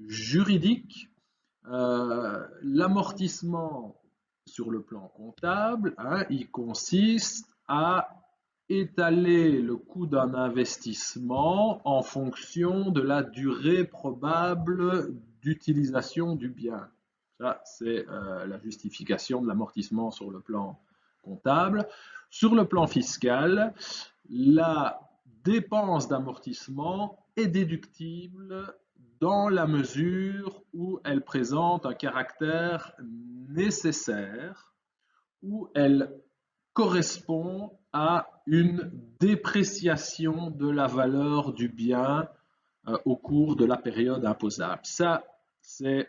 juridique, l'amortissement sur le plan comptable, il consiste à étaler le coût d'un investissement en fonction de la durée probable d'utilisation du bien. Ça, c'est la justification de l'amortissement sur le plan comptable. Sur le plan fiscal, la dépense d'amortissement est déductible dans la mesure où elle présente un caractère nécessaire, où elle correspond à une dépréciation de la valeur du bien au cours de la période imposable. Ça, c'est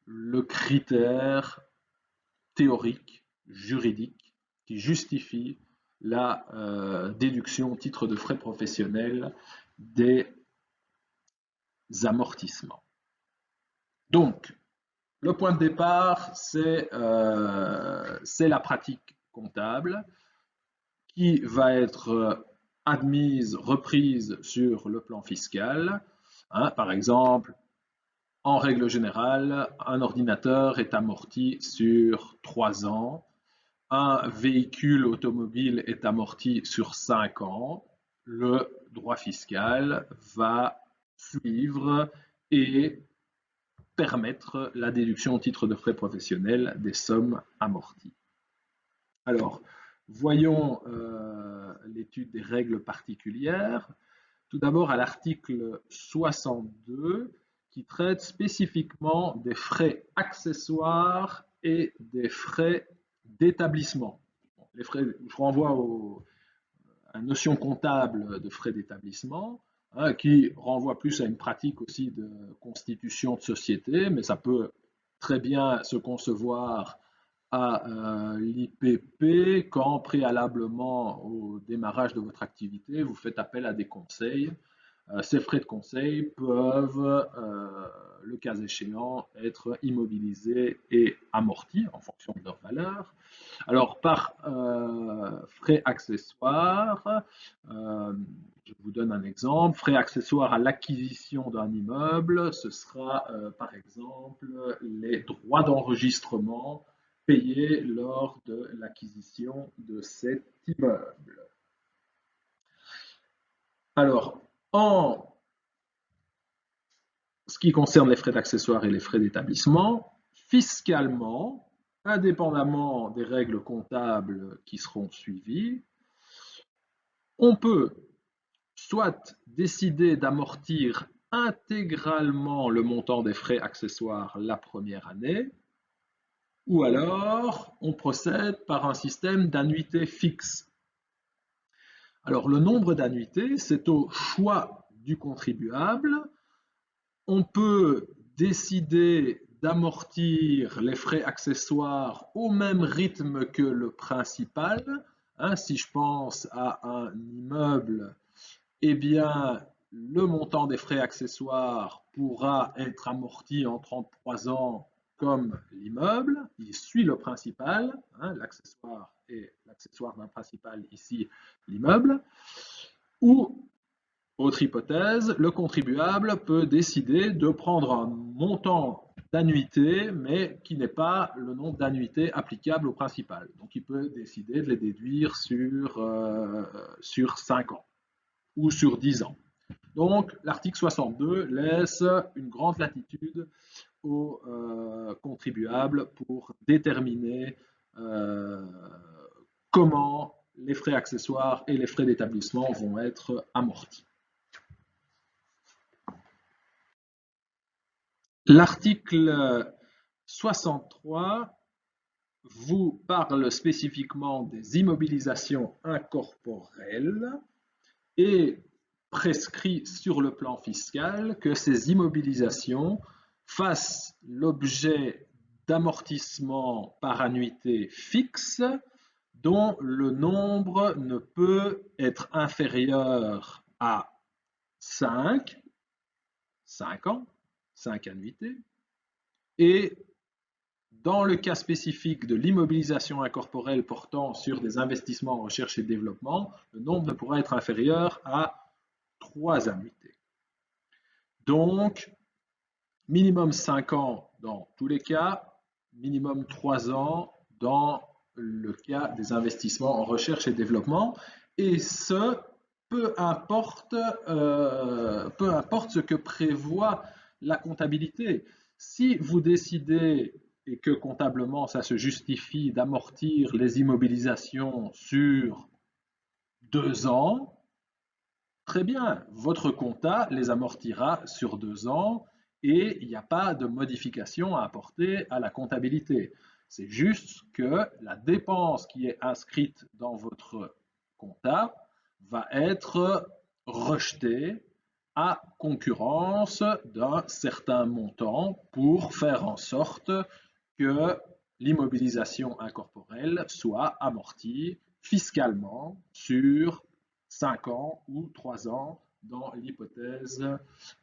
le critère théorique, juridique, qui justifie la déduction au titre de frais professionnels des amortissements. Donc, le point de départ, c'est la pratique comptable qui va être admise, reprise sur le plan fiscal. Par exemple, en règle générale, un ordinateur est amorti sur 3 ans, un véhicule automobile est amorti sur 5 ans. Le droit fiscal va suivre et permettre la déduction au titre de frais professionnels des sommes amorties. Alors, voyons l'étude des règles particulières. Tout d'abord à l'article 62 qui traite spécifiquement des frais accessoires et des frais d'établissement. Je renvoie à la notion comptable de frais d'établissement, qui renvoie plus à une pratique aussi de constitution de société, mais ça peut très bien se concevoir à l'IPP quand préalablement au démarrage de votre activité, vous faites appel à des conseils. Ces frais de conseil peuvent, le cas échéant, être immobilisés et amortis en fonction de leur valeur. Alors, par frais accessoires, je vous donne un exemple. Frais accessoires à l'acquisition d'un immeuble, ce sera par exemple les droits d'enregistrement payés lors de l'acquisition de cet immeuble. Alors, en ce qui concerne les frais d'accessoires et les frais d'établissement, fiscalement, indépendamment des règles comptables qui seront suivies, on peut soit décider d'amortir intégralement le montant des frais accessoires la première année, ou alors on procède par un système d'annuités fixes. Alors le nombre d'annuités, c'est au choix du contribuable. On peut décider d'amortir les frais accessoires au même rythme que le principal. Si je pense à un immeuble, eh bien, le montant des frais accessoires pourra être amorti en 33 ans comme l'immeuble. Il suit le principal, l'accessoire et l'accessoire d'un principal, ici l'immeuble. Ou, autre hypothèse, le contribuable peut décider de prendre un montant d'annuités, mais qui n'est pas le nombre d'annuités applicables au principal. Donc il peut décider de les déduire sur 5 ans ou sur 10 ans. Donc l'article 62 laisse une grande latitude aux contribuables pour déterminer comment les frais accessoires et les frais d'établissement vont être amortis. L'article 63 vous parle spécifiquement des immobilisations incorporelles et prescrit sur le plan fiscal que ces immobilisations fassent l'objet d'amortissements par annuité fixe dont le nombre ne peut être inférieur à 5 ans, 5 annuités, et dans le cas spécifique de l'immobilisation incorporelle portant sur des investissements en recherche et développement, le nombre ne pourra être inférieur à 3 annuités. Donc, minimum 5 ans dans tous les cas, minimum 3 ans dans le cas des investissements en recherche et développement, et ce, peu importe ce que prévoit la comptabilité. Si vous décidez, et que comptablement ça se justifie, d'amortir les immobilisations sur 2 ans, très bien, votre compta les amortira sur 2 ans et il n'y a pas de modification à apporter à la comptabilité. C'est juste que la dépense qui est inscrite dans votre compta va être rejetée à concurrence d'un certain montant pour faire en sorte que l'immobilisation incorporelle soit amortie fiscalement sur 5 ans ou 3 ans dans l'hypothèse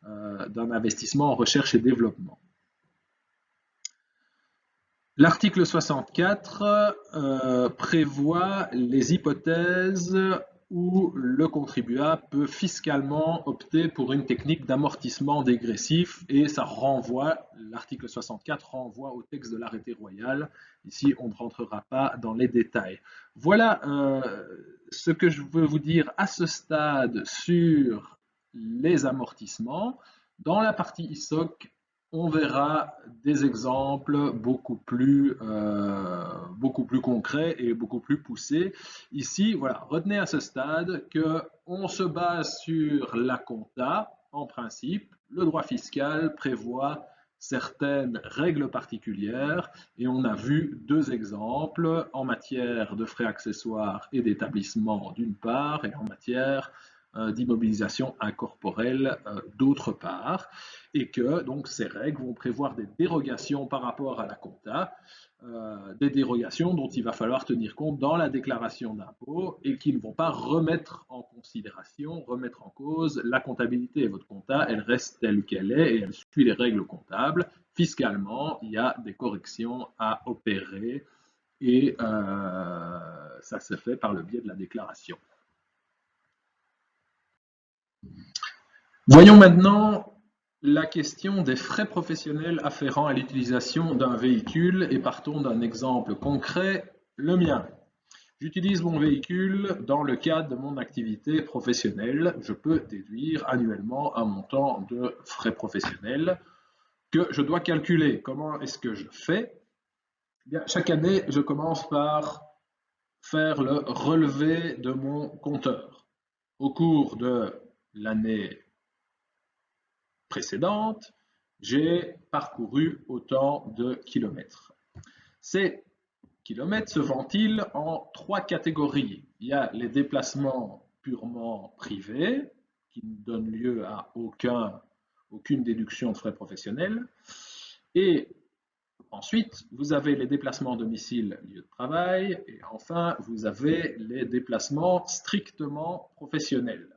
d'un investissement en recherche et développement. L'article 64 prévoit les hypothèses où le contribuable peut fiscalement opter pour une technique d'amortissement dégressif et ça renvoie, l'article 64 renvoie au texte de l'arrêté royal. Ici, on ne rentrera pas dans les détails. Voilà ce que je veux vous dire à ce stade sur les amortissements. Dans la partie ISOC, on verra des exemples beaucoup plus concrets et beaucoup plus poussés. Ici, voilà, retenez à ce stade qu'on se base sur la compta, en principe. Le droit fiscal prévoit certaines règles particulières et on a vu 2 exemples en matière de frais accessoires et d'établissement d'une part et en matière d'immobilisation incorporelle d'autre part, et que donc ces règles vont prévoir des dérogations par rapport à la compta, des dérogations dont il va falloir tenir compte dans la déclaration d'impôt et qui ne vont pas remettre en considération, remettre en cause la comptabilité. Votre compta, elle reste telle qu'elle est et elle suit les règles comptables. Fiscalement, il y a des corrections à opérer et ça se fait par le biais de la déclaration. Voyons maintenant la question des frais professionnels afférents à l'utilisation d'un véhicule et partons d'un exemple concret, le mien. J'utilise mon véhicule dans le cadre de mon activité professionnelle. Je peux déduire annuellement un montant de frais professionnels que je dois calculer. Comment est-ce que je fais? Bien, chaque année, je commence par faire le relevé de mon compteur. Au cours de l'année précédente, j'ai parcouru autant de kilomètres. Ces kilomètres se ventilent en 3 catégories. Il y a les déplacements purement privés, qui ne donnent lieu à aucune déduction de frais professionnels. Et ensuite, vous avez les déplacements domicile-lieu de travail. Et enfin, vous avez les déplacements strictement professionnels,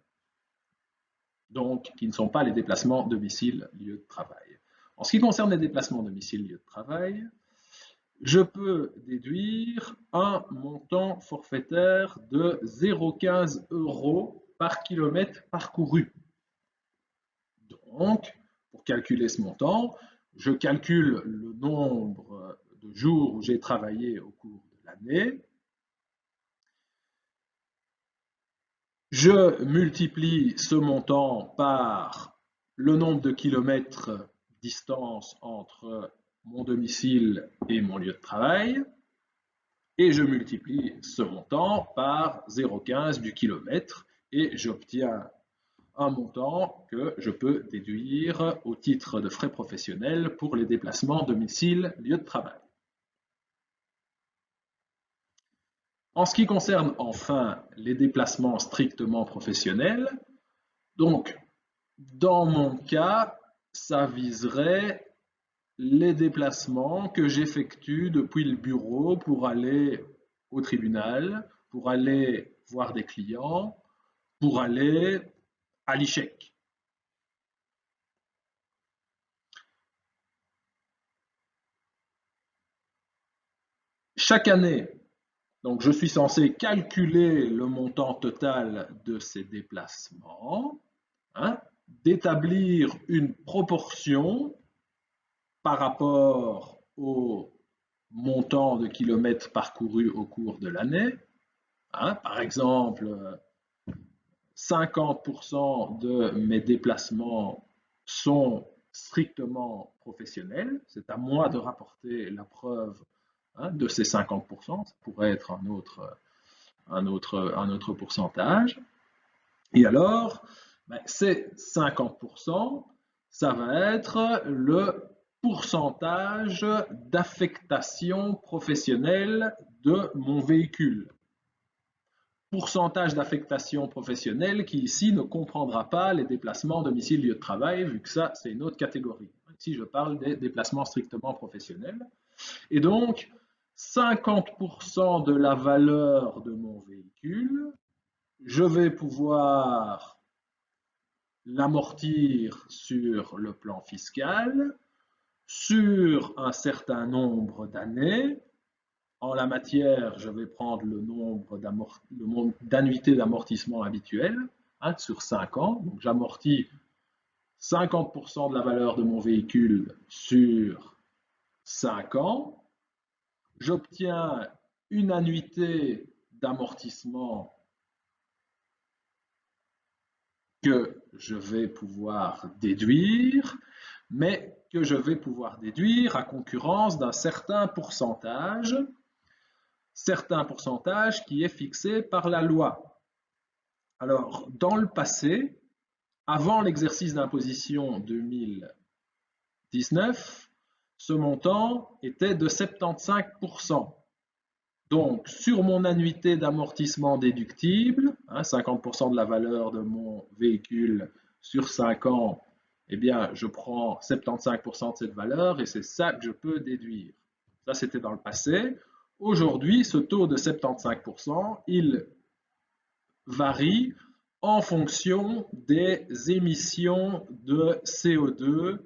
donc qui ne sont pas les déplacements domicile-lieu de travail. En ce qui concerne les déplacements domicile-lieu de travail, je peux déduire un montant forfaitaire de 0,15 € par kilomètre parcouru. Donc, pour calculer ce montant, je calcule le nombre de jours où j'ai travaillé au cours de l'année, je multiplie ce montant par le nombre de kilomètres distance entre mon domicile et mon lieu de travail, et je multiplie ce montant par 0,15 du kilomètre, et j'obtiens un montant que je peux déduire au titre de frais professionnels pour les déplacements domicile-lieu de travail. En ce qui concerne enfin les déplacements strictement professionnels, donc dans mon cas, ça viserait les déplacements que j'effectue depuis le bureau pour aller au tribunal, pour aller voir des clients, pour aller à l'ICHEC. Chaque année, donc je suis censé calculer le montant total de ces déplacements, hein, d'établir une proportion par rapport au montant de kilomètres parcourus au cours de l'année. Hein, par exemple, 50% de mes déplacements sont strictement professionnels. C'est à moi de rapporter la preuve, hein, de ces 50%. Ça pourrait être un autre pourcentage. Et alors, ben, ces 50%, ça va être le pourcentage d'affectation professionnelle de mon véhicule. Pourcentage d'affectation professionnelle qui ici ne comprendra pas les déplacements domicile-lieu de travail, vu que ça, c'est une autre catégorie. Ici, je parle des déplacements strictement professionnels. Et donc, 50% de la valeur de mon véhicule, je vais pouvoir l'amortir sur le plan fiscal, sur un certain nombre d'années. En la matière, je vais prendre le nombre d'annuités d'amortissement habituelles, hein, sur 5 ans. Donc j'amortis 50% de la valeur de mon véhicule sur 5 ans. J'obtiens une annuité d'amortissement que je vais pouvoir déduire, mais que je vais pouvoir déduire à concurrence d'un certain pourcentage qui est fixé par la loi. Alors, dans le passé, avant l'exercice d'imposition 2019, ce montant était de 75%. Donc, sur mon annuité d'amortissement déductible, 50% de la valeur de mon véhicule sur 5 ans, eh bien, je prends 75% de cette valeur et c'est ça que je peux déduire. Ça, c'était dans le passé. Aujourd'hui, ce taux de 75%, il varie en fonction des émissions de CO2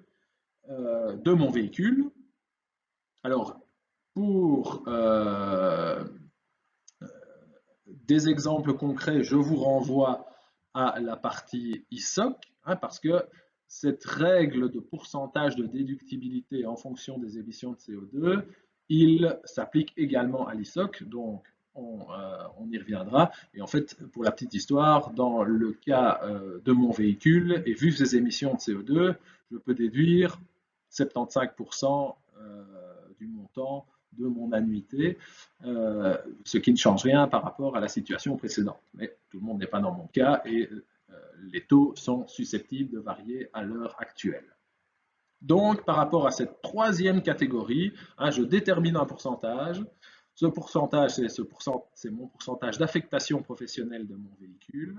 de mon véhicule. Alors, pour des exemples concrets, je vous renvoie à la partie ISOC, hein, parce que cette règle de pourcentage de déductibilité en fonction des émissions de CO2, il s'applique également à l'ISOC, donc on y reviendra. Et en fait, pour la petite histoire, dans le cas de mon véhicule, et vu ses émissions de CO2, je peux déduire 75% du montant de mon annuité, ce qui ne change rien par rapport à la situation précédente. Mais tout le monde n'est pas dans mon cas et les taux sont susceptibles de varier à l'heure actuelle. Donc, par rapport à cette troisième catégorie, hein, je détermine un pourcentage. Ce pourcentage, c'est mon pourcentage d'affectation professionnelle de mon véhicule.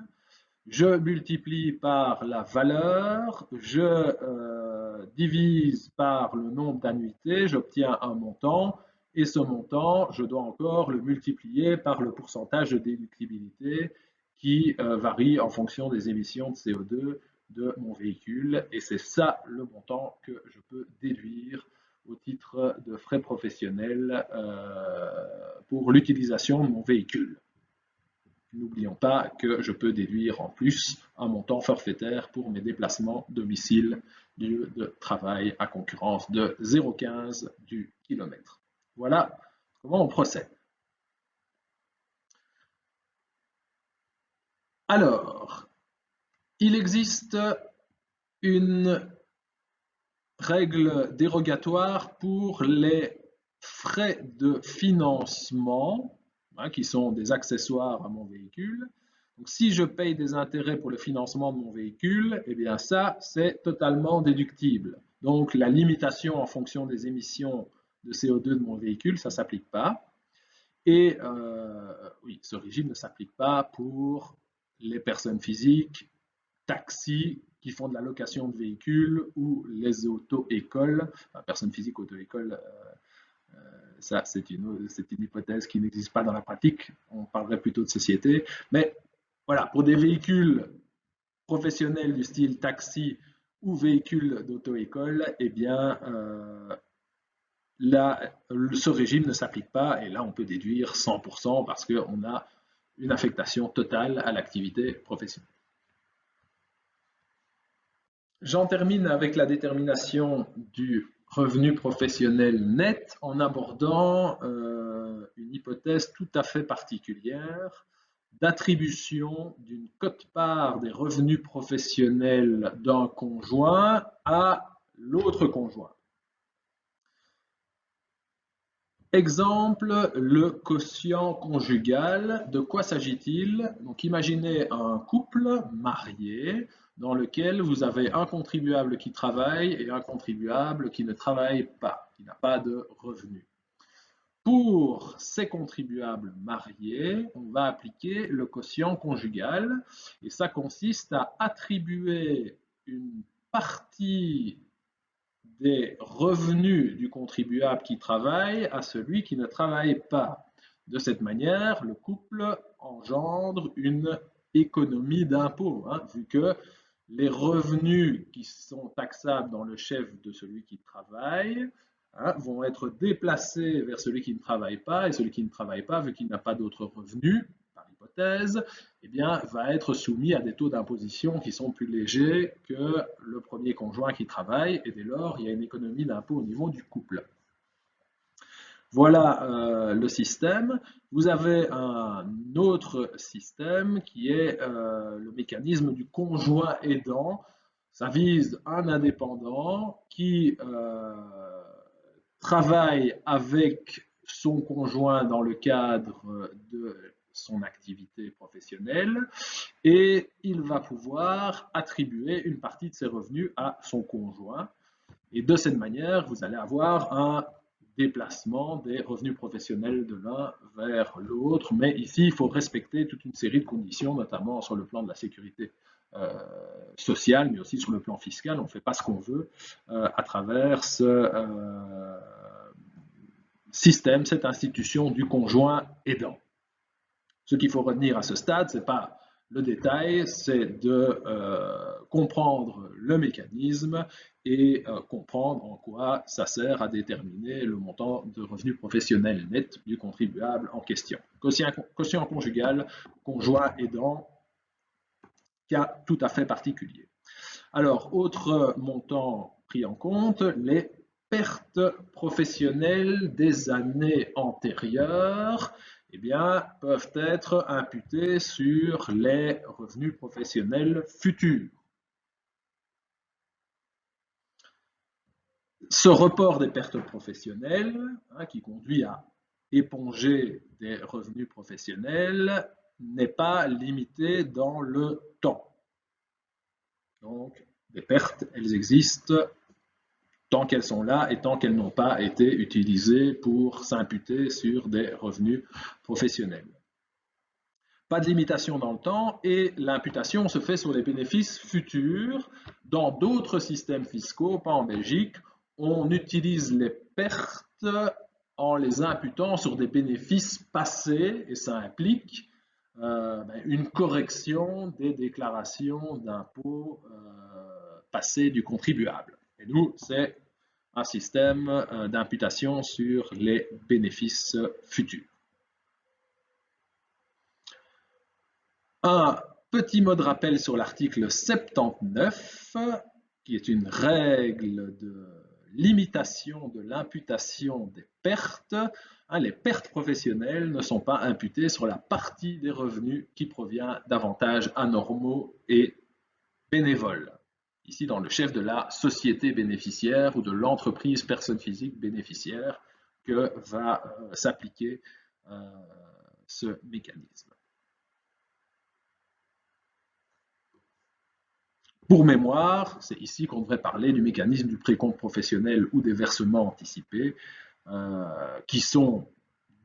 Je multiplie par la valeur, je divise par le nombre d'annuités, j'obtiens un montant, et ce montant, je dois encore le multiplier par le pourcentage de déductibilité qui varie en fonction des émissions de CO2 de mon véhicule, et c'est ça le montant que je peux déduire au titre de frais professionnels pour l'utilisation de mon véhicule. N'oublions pas que je peux déduire en plus un montant forfaitaire pour mes déplacements domicile lieu de travail à concurrence de 0,15 du kilomètre. Voilà comment on procède. Alors, il existe une règle dérogatoire pour les frais de financement, qui sont des accessoires à mon véhicule. Donc, si je paye des intérêts pour le financement de mon véhicule, eh bien ça, c'est totalement déductible. Donc, la limitation en fonction des émissions de CO2 de mon véhicule, ça ne s'applique pas. Et oui, ce régime ne s'applique pas pour les personnes physiques, taxis qui font de la location de véhicules ou les auto-écoles. Enfin, personnes physiques, auto-écoles, ça c'est une hypothèse qui n'existe pas dans la pratique. On parlerait plutôt de société. Mais voilà, pour des véhicules professionnels du style taxi ou véhicules d'auto-école, eh bien, là, ce régime ne s'applique pas et là, on peut déduire 100% parce qu'on a une affectation totale à l'activité professionnelle. J'en termine avec la détermination du revenu professionnel net en abordant une hypothèse tout à fait particulière d'attribution d'une quote-part des revenus professionnels d'un conjoint à l'autre conjoint. Exemple, le quotient conjugal. De quoi s'agit-il? Donc imaginez un couple marié dans lequel vous avez un contribuable qui travaille et un contribuable qui ne travaille pas, qui n'a pas de revenus. Pour ces contribuables mariés, on va appliquer le quotient conjugal et ça consiste à attribuer une partie des revenus du contribuable qui travaille à celui qui ne travaille pas. De cette manière, le couple engendre une économie d'impôt, vu que les revenus qui sont taxables dans le chef de celui qui travaille vont être déplacés vers celui qui ne travaille pas, et celui qui ne travaille pas, vu qu'il n'a pas d'autres revenus, par hypothèse, eh bien, va être soumis à des taux d'imposition qui sont plus légers que le premier conjoint qui travaille, et dès lors, il y a une économie d'impôt au niveau du couple. Voilà le système. Vous avez un autre système qui est le mécanisme du conjoint aidant. Ça vise un indépendant qui travaille avec son conjoint dans le cadre de son activité professionnelle et il va pouvoir attribuer une partie de ses revenus à son conjoint. Et de cette manière, vous allez avoir un déplacement des revenus professionnels de l'un vers l'autre. Mais ici, il faut respecter toute une série de conditions, notamment sur le plan de la sécurité sociale, mais aussi sur le plan fiscal. On ne fait pas ce qu'on veut à travers ce système, cette institution du conjoint aidant. Ce qu'il faut retenir à ce stade, ce n'est pas le détail, c'est de comprendre le mécanisme et comprendre en quoi ça sert à déterminer le montant de revenus professionnels net du contribuable en question. Quotient conjugal, conjoint aidant, cas tout à fait particulier. Alors, autre montant pris en compte, les pertes professionnelles des années antérieures, eh bien, peuvent être imputées sur les revenus professionnels futurs. Ce report des pertes professionnelles, qui conduit à éponger des revenus professionnels, n'est pas limité dans le temps. Donc, les pertes, elles existent tant qu'elles sont là et tant qu'elles n'ont pas été utilisées pour s'imputer sur des revenus professionnels. Pas de limitation dans le temps et l'imputation se fait sur les bénéfices futurs. Dans d'autres systèmes fiscaux, pas en Belgique, on utilise les pertes en les imputant sur des bénéfices passés et ça implique une correction des déclarations d'impôts passées du contribuable. Et nous, c'est un système d'imputation sur les bénéfices futurs. Un petit mot de rappel sur l'article 79. qui est une règle de limitation de l'imputation des pertes. Les pertes professionnelles ne sont pas imputées sur la partie des revenus qui provient d'avantages anormaux et bénévoles. Ici, dans le chef de la société bénéficiaire ou de l'entreprise personne physique bénéficiaire que va s'appliquer ce mécanisme. Pour mémoire, c'est ici qu'on devrait parler du mécanisme du précompte professionnel ou des versements anticipés, qui sont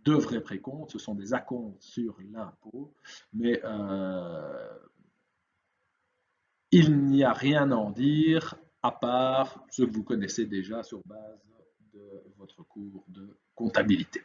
de vrais précomptes, ce sont des acomptes sur l'impôt, mais il n'y a rien à en dire à part ce que vous connaissez déjà sur base de votre cours de comptabilité.